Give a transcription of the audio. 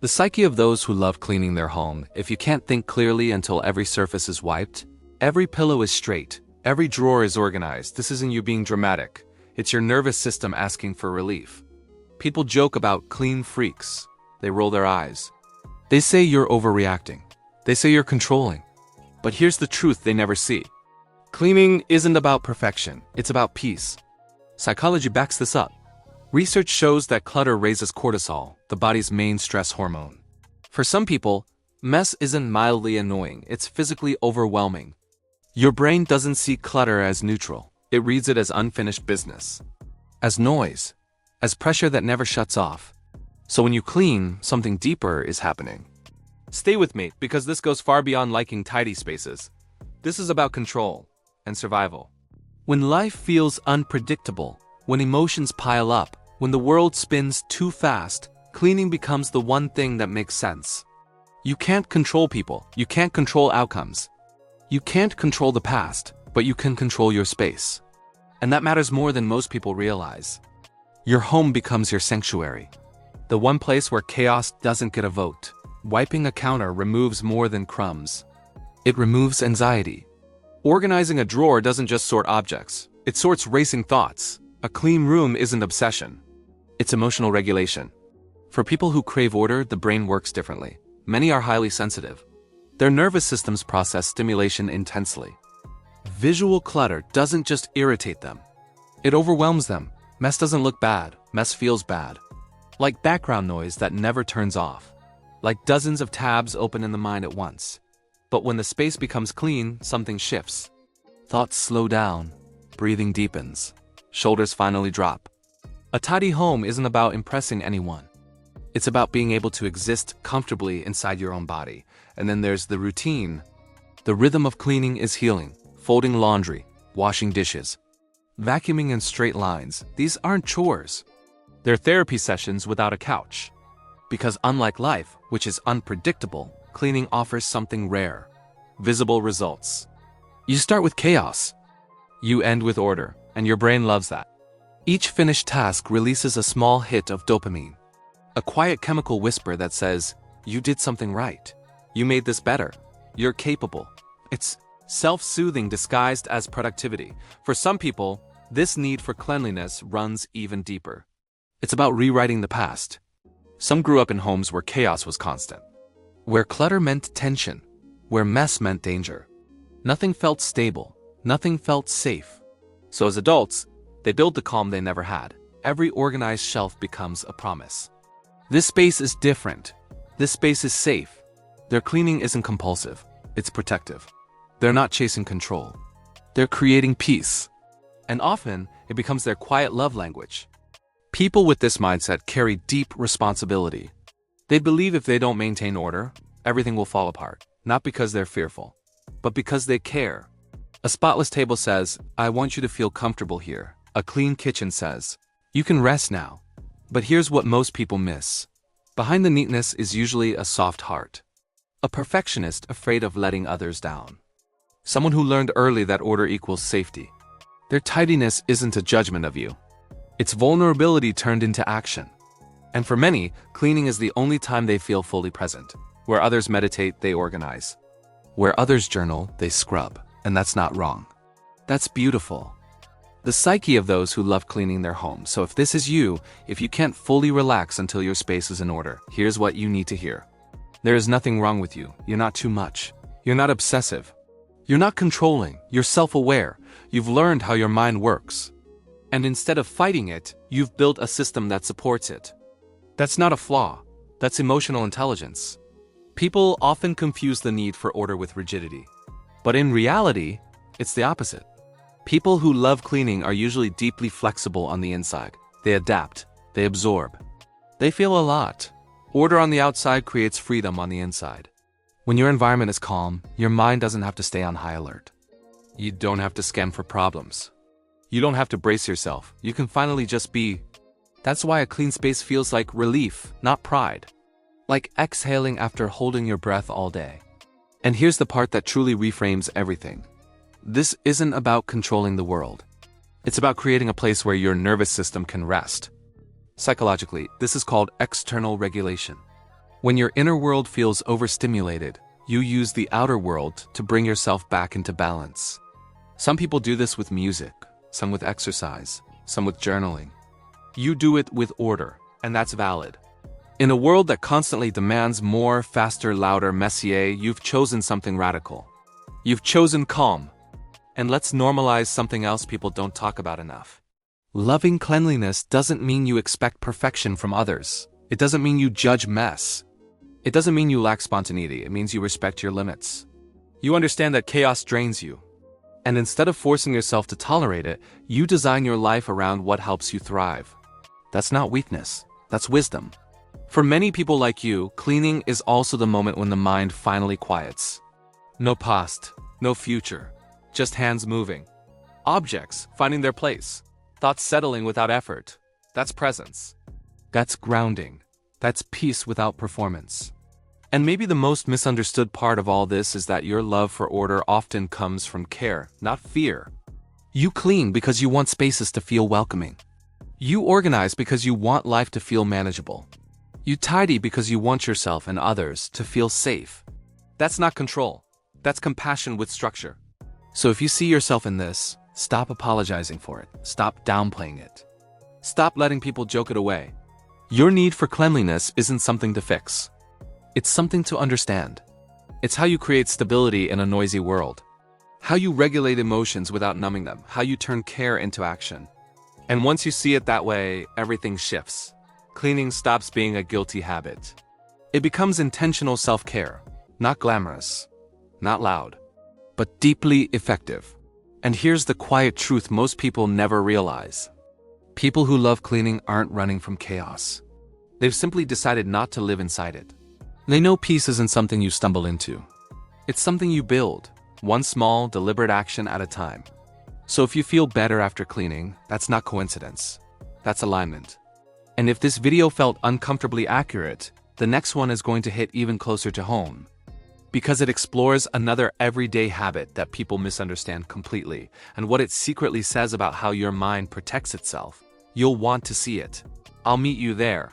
The psyche of those who love cleaning their home. If you can't think clearly until every surface is wiped, every pillow is straight, every drawer is organized, this isn't you being dramatic. It's your nervous system asking for relief. People joke about clean freaks. They roll their eyes. They say you're overreacting. They say you're controlling. But here's the truth they never see. Cleaning isn't about perfection, it's about peace. Psychology backs this up. Research shows that clutter raises cortisol, the body's main stress hormone. For some people, mess isn't mildly annoying, it's physically overwhelming. Your brain doesn't see clutter as neutral, it reads it as unfinished business, as noise, as pressure that never shuts off. So when you clean, something deeper is happening. Stay with me, because this goes far beyond liking tidy spaces. This is about control and survival. When life feels unpredictable, when emotions pile up, when the world spins too fast, cleaning becomes the one thing that makes sense. You can't control people, you can't control outcomes. You can't control the past, but you can control your space. And that matters more than most people realize. Your home becomes your sanctuary. The one place where chaos doesn't get a vote. Wiping a counter removes more than crumbs. It removes anxiety. Organizing a drawer doesn't just sort objects, it sorts racing thoughts. A clean room isn't obsession. It's emotional regulation. For people who crave order, the brain works differently. Many are highly sensitive. Their nervous systems process stimulation intensely. Visual clutter doesn't just irritate them. It overwhelms them. Mess doesn't look bad, mess feels bad. Like background noise that never turns off. Like dozens of tabs open in the mind at once. But when the space becomes clean, something shifts. Thoughts slow down, breathing deepens, shoulders finally drop. A tidy home isn't about impressing anyone. It's about being able to exist comfortably inside your own body. And then there's the routine. The rhythm of cleaning is healing, folding laundry, washing dishes, vacuuming in straight lines. These aren't chores. They're therapy sessions without a couch. Because unlike life, which is unpredictable, cleaning offers something rare. Visible results. You start with chaos. You end with order, and your brain loves that. Each finished task releases a small hit of dopamine. A quiet chemical whisper that says, you did something right. You made this better. You're capable. It's self-soothing disguised as productivity. For some people, this need for cleanliness runs even deeper. It's about rewriting the past. Some grew up in homes where chaos was constant, where clutter meant tension, where mess meant danger. Nothing felt stable, nothing felt safe. So as adults, they build the calm they never had. Every organized shelf becomes a promise. This space is different. This space is safe. Their cleaning isn't compulsive, it's protective. They're not chasing control. They're creating peace. And often, it becomes their quiet love language. People with this mindset carry deep responsibility. They believe if they don't maintain order, everything will fall apart. Not because they're fearful, but because they care. A spotless table says, I want you to feel comfortable here. A clean kitchen says, you can rest now. But here's what most people miss. Behind the neatness is usually a soft heart. A perfectionist afraid of letting others down. Someone who learned early that order equals safety. Their tidiness isn't a judgment of you. It's vulnerability turned into action. And for many, cleaning is the only time they feel fully present. Where others meditate, they organize. Where others journal, they scrub. And that's not wrong. That's beautiful. The psyche of those who love cleaning their home. So if this is you, if you can't fully relax until your space is in order, here's what you need to hear. There is nothing wrong with you. You're not too much. You're not obsessive. You're not controlling. You're self-aware. You've learned how your mind works. And instead of fighting it, you've built a system that supports it. That's not a flaw. That's emotional intelligence. People often confuse the need for order with rigidity. But in reality, it's the opposite. People who love cleaning are usually deeply flexible on the inside. They adapt. They absorb. They feel a lot. Order on the outside creates freedom on the inside. When your environment is calm, your mind doesn't have to stay on high alert. You don't have to scan for problems. You don't have to brace yourself. You can finally just be. That's why a clean space feels like relief, not pride. Like exhaling after holding your breath all day. And here's the part that truly reframes everything. This isn't about controlling the world. It's about creating a place where your nervous system can rest. Psychologically, this is called external regulation. When your inner world feels overstimulated, you use the outer world to bring yourself back into balance. Some people do this with music, some with exercise, some with journaling. You do it with order, and that's valid. In a world that constantly demands more, faster, louder, messier, you've chosen something radical. You've chosen calm. And let's normalize something else people don't talk about enough. Loving cleanliness doesn't mean you expect perfection from others. It doesn't mean you judge mess. It doesn't mean you lack spontaneity. It means you respect your limits. You understand that chaos drains you. And instead of forcing yourself to tolerate it, you design your life around what helps you thrive. That's not weakness. That's wisdom. For many people like you, cleaning is also the moment when the mind finally quiets. No past, no future, just hands moving. Objects finding their place. Thoughts settling without effort. That's presence. That's grounding. That's peace without performance. And maybe the most misunderstood part of all this is that your love for order often comes from care, not fear. You clean because you want spaces to feel welcoming. You organize because you want life to feel manageable. You tidy because you want yourself and others to feel safe. That's not control. That's compassion with structure. So if you see yourself in this, stop apologizing for it. Stop downplaying it. Stop letting people joke it away. Your need for cleanliness isn't something to fix. It's something to understand. It's how you create stability in a noisy world. How you regulate emotions without numbing them. How you turn care into action. And once you see it that way, everything shifts. Cleaning stops being a guilty habit. It becomes intentional self-care. Not glamorous, not loud, but deeply effective. And here's the quiet truth most people never realize. People who love cleaning aren't running from chaos. They've simply decided not to live inside it. They know peace isn't something you stumble into. It's something you build, one small, deliberate action at a time. So if you feel better after cleaning, that's not coincidence. That's alignment. And if this video felt uncomfortably accurate, the next one is going to hit even closer to home. Because it explores another everyday habit that people misunderstand completely, and what it secretly says about how your mind protects itself. You'll want to see it. I'll meet you there.